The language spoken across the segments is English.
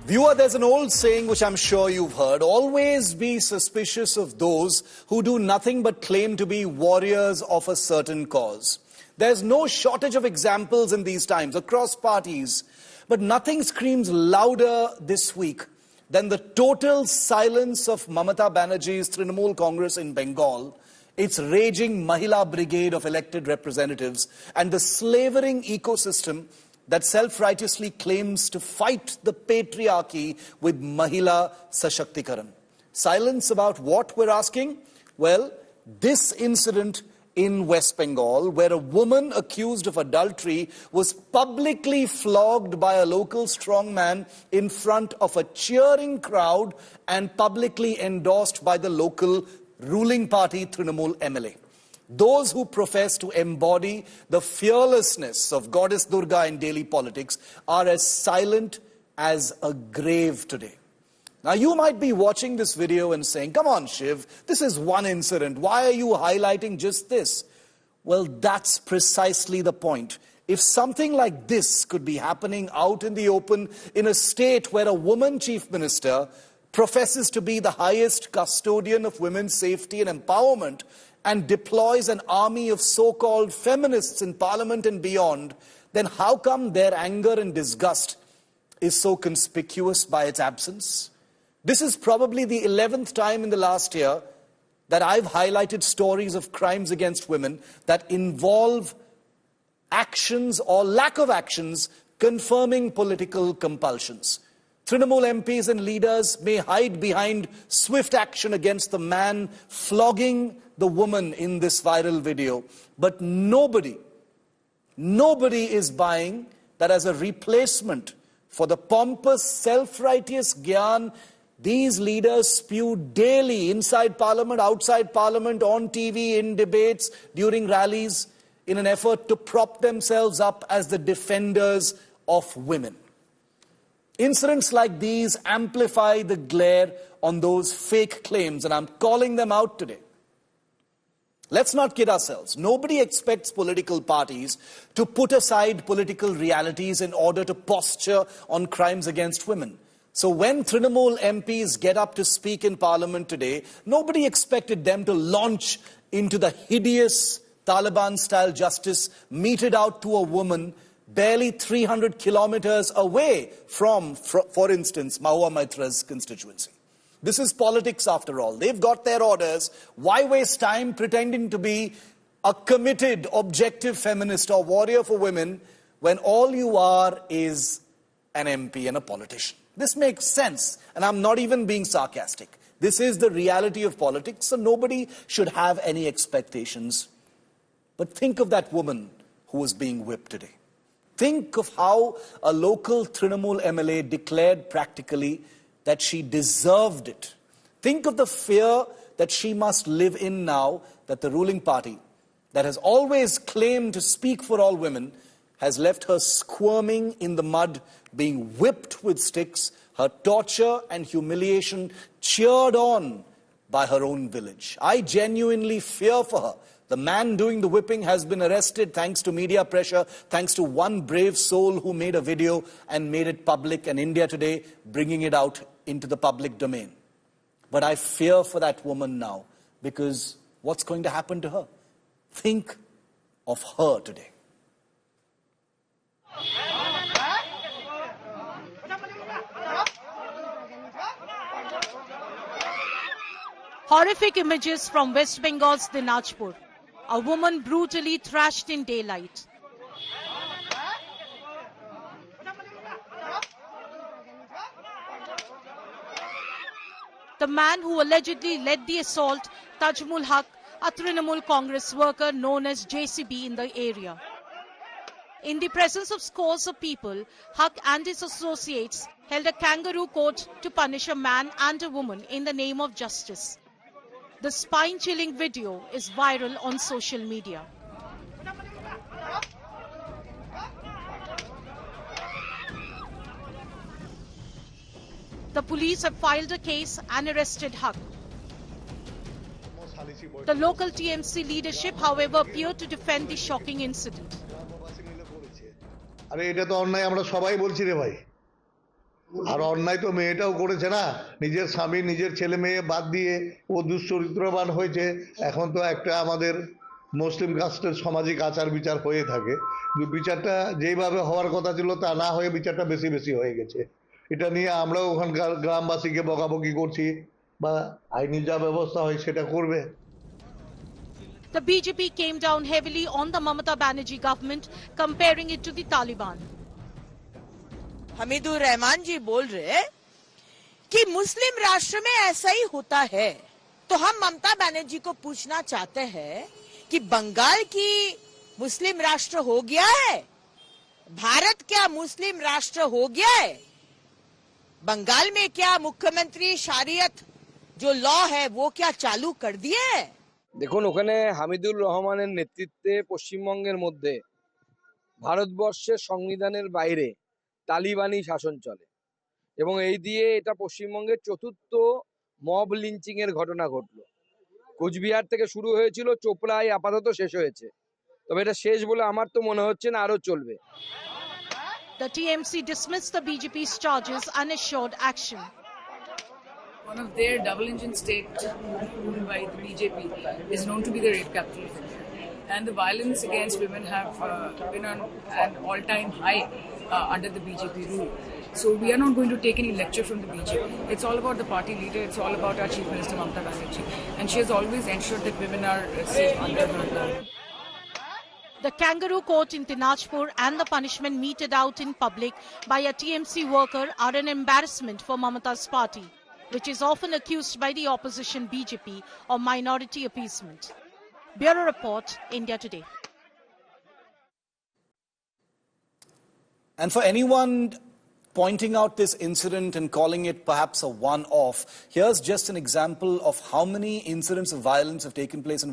Viewer, there's an old saying which I'm sure you've heard. Always be suspicious of those who do nothing but claim to be warriors of a certain cause. There's no shortage of examples in these times, across parties. But nothing screams louder this week than the total silence of Mamata Banerjee's Trinamool Congress in Bengal, its raging Mahila brigade of elected representatives, and the slavering ecosystem that self-righteously claims to fight the patriarchy with Mahila Sashaktikaran. Silence about what, we're asking? Well, this incident in West Bengal, where a woman accused of adultery was publicly flogged by a local strongman in front of a cheering crowd and publicly endorsed by the local ruling party Trinamool MLA. Those who profess to embody the fearlessness of Goddess Durga in daily politics are as silent as a grave today. Now, you might be watching this video and saying, come on, Shiv, this is one incident. Why are you highlighting just this? Well, that's precisely the point. If something like this could be happening out in the open in a state where a woman chief minister professes to be the highest custodian of women's safety and empowerment, and deploys an army of so-called feminists in parliament and beyond, then how come their anger and disgust is so conspicuous by its absence? This is probably the 11th time in the last year that I've highlighted stories of crimes against women that involve actions or lack of actions confirming political compulsions. Trinamool MPs and leaders may hide behind swift action against the man flogging the woman in this viral video. But nobody is buying that as a replacement for the pompous, self-righteous gyan these leaders spew daily inside Parliament, outside Parliament, on TV, in debates, during rallies, in an effort to prop themselves up as the defenders of women. Incidents like these amplify the glare on those fake claims, and I'm calling them out today. Let's not kid ourselves. Nobody expects political parties to put aside political realities in order to posture on crimes against women. So when Trinamool MPs get up to speak in Parliament today, nobody expected them to launch into the hideous Taliban-style justice meted out to a woman barely 300 kilometers away from, for instance, Mahua Maitra's constituency. This is politics after all. They've got their orders. Why waste time pretending to be a committed, objective feminist or warrior for women when all you are is an MP and a politician? This makes sense, and I'm not even being sarcastic. This is the reality of politics, so nobody should have any expectations. But think of that woman who was being whipped today. Think of how a local Trinamool MLA declared practically that she deserved it. Think of the fear that she must live in now that the ruling party, that has always claimed to speak for all women, has left her squirming in the mud, being whipped with sticks, her torture and humiliation cheered on by her own village. I genuinely fear for her. The man doing the whipping has been arrested thanks to media pressure, thanks to one brave soul who made a video and made it public, and India Today bringing it out into the public domain. But I fear for that woman now, because what's going to happen to her? Think of her today. Horrific images from West Bengal's Dinajpur. A woman brutally thrashed in daylight. The man who allegedly led the assault, Tajmul Haq, a Trinamool Congress worker known as JCB in the area. In the presence of scores of people, Haq and his associates held a kangaroo court to punish a man and a woman in the name of justice. The spine-chilling video is viral on social media. The police have filed a case and arrested Haq. The local TMC leadership, however, appeared to defend the shocking incident. আরে এটা তো অন্যায় আমরা সবাই বলছি রে ভাই আর অন্যায় তো মেয়েটাও করেছে না, নিজের স্বামী নিজের ছেলে মেয়ে বাদ দিয়ে ও দুশ্চরিত্রবান হয়েছে। এখন তো একটা আমাদের মুসলিম কাস্টের সামাজিক আচার বিচার হয়ে থাকে, বিচারটা যেইভাবে হওয়ার কথা ছিল তা না হয়ে বিচারটা বেশি বেশি হয়ে গেছে। এটা নিয়ে আমরাও ওখানকার গ্রামবাসীকে বকাবকি করছি, বা আইনি যা ব্যবস্থা হয় সেটা করবে। The BJP came down heavily on the Mamata Banerjee government, comparing it to the Taliban. Hamidur Rahman जी बोल रहे कि मुस्लिम राष्ट्र में ऐसा ही होता है, तो हम ममता बनर्जी को पूछना चाहते हैं कि बंगाल की मुस्लिम राष्ट्र हो गया है? भारत क्या मुस्लिम राष्ट्र हो गया है? बंगाल में क्या मुख्यमंत्री शरीयत जो लॉ है वो क्या चालू कर दिए है? দেখুন, ওখানে হামিদুর রহমানের নেতৃত্বে পশ্চিমবঙ্গের মধ্যে ভারতবর্ষের সংবিধানের বাইরে তালিবানি শাসন চলে, এবং এই দিয়ে এটা পশ্চিমবঙ্গের চতুর্থ মব লিঞ্চিং এর ঘটনা ঘটলো। কোচবিহার থেকে শুরু হয়েছিল, চোপড়ায় আপাতত শেষ হয়েছে, তবে এটা শেষ বলে আমার তো মনে হচ্ছে না, আরো চলবে। The TMC dismissed the BJP's charges and assured action. One of their double-engine state ruled by the BJP is known to be the rape capital of India, and the violence against women have been on an all-time high under the BJP rule. So we are not going to take any lecture from the BJP. It's all about the party leader. It's all about our Chief Minister Mamata Banerjee, and she has always ensured that women are safe under her law. The kangaroo court in Dinajpur and the punishment meted out in public by a TMC worker are an embarrassment for Mamata's party, which is often accused by the opposition BJP of minority appeasement. Bureau Report, India Today. And for anyone pointing out this incident and calling it perhaps a one-off, here's just an example of how many incidents of violence have taken place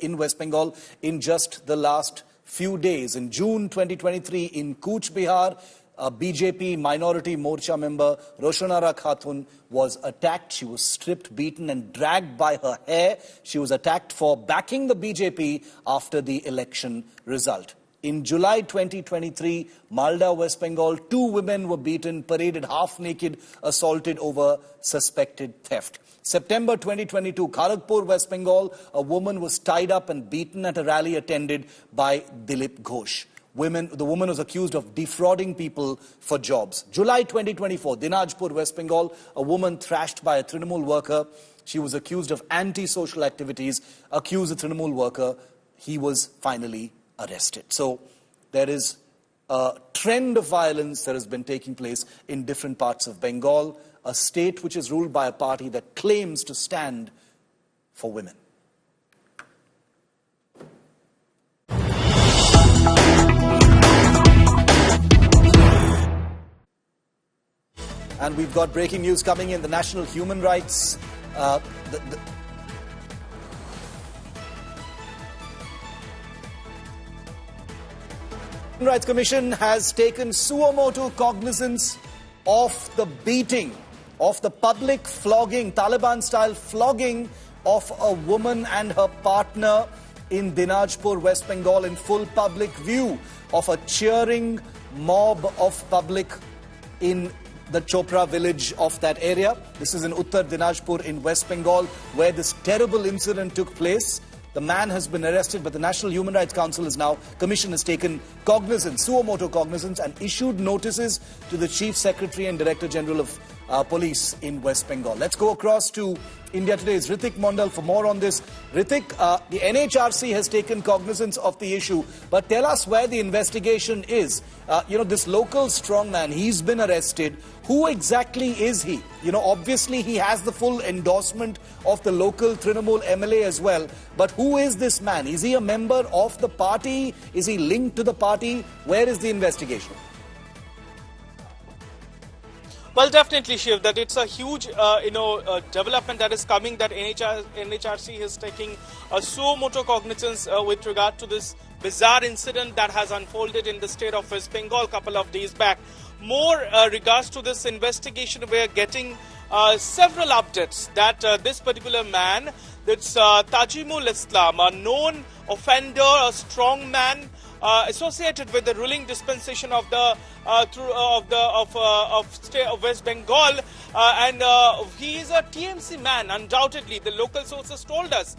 in West Bengal in just the last few days. In June 2023, in Cooch Behar, a BJP minority Morcha member, Roshanara Khatun, was attacked. She was stripped, beaten and dragged by her hair. She was attacked for backing the BJP after the election result. In July 2023, Malda, West Bengal, 2 women were beaten, paraded half-naked, assaulted over suspected theft. September 2022, Kharagpur, West Bengal, a woman was tied up and beaten at a rally attended by Dilip Ghosh. The woman was accused of defrauding people for jobs. July 2024, Dinajpur, West Bengal, a woman thrashed by a Trinamool worker. She was accused of anti-social activities, accused the Trinamool worker. He was finally arrested. So there is a trend of violence that has been taking place in different parts of Bengal, a state which is ruled by a party that claims to stand for women. And we've got breaking news coming in. The National Human Rights Human Rights Commission has taken suo motu cognizance of the beating, of the public flogging, Taliban-style flogging of a woman and her partner in Dinajpur, West Bengal, in full public view of a cheering mob of public in the Chopra village of that area. This is in Uttar Dinajpur in West Bengal, where this terrible incident took place. The man has been arrested, but the National Human Rights Commission has taken cognizance, suo motu cognizance, and issued notices to the Chief Secretary and Director General of Police in West Bengal. Let's go across to India Today's Ritik Mondal for more on this. Ritik, the NHRC has taken cognizance of the issue, but tell us where the investigation is. This local strongman, he's been arrested. Who exactly is he? Obviously he has the full endorsement of the local Trinamool MLA as well. But who is this man? Is he a member of the party? Is he linked to the party? Where is the investigation? Well, definitely, Shiv, that it's a huge, development that is coming, that NHRC is taking a suo motu cognizance with regard to this bizarre incident that has unfolded in the state of West Bengal a couple of days back. More regards to this investigation, we are getting several updates that this particular man, that's Tajimul Islam, a known offender, a strong man, associated with the ruling dispensation of the of West Bengal, and he is a TMC man, undoubtedly. The local sources told us.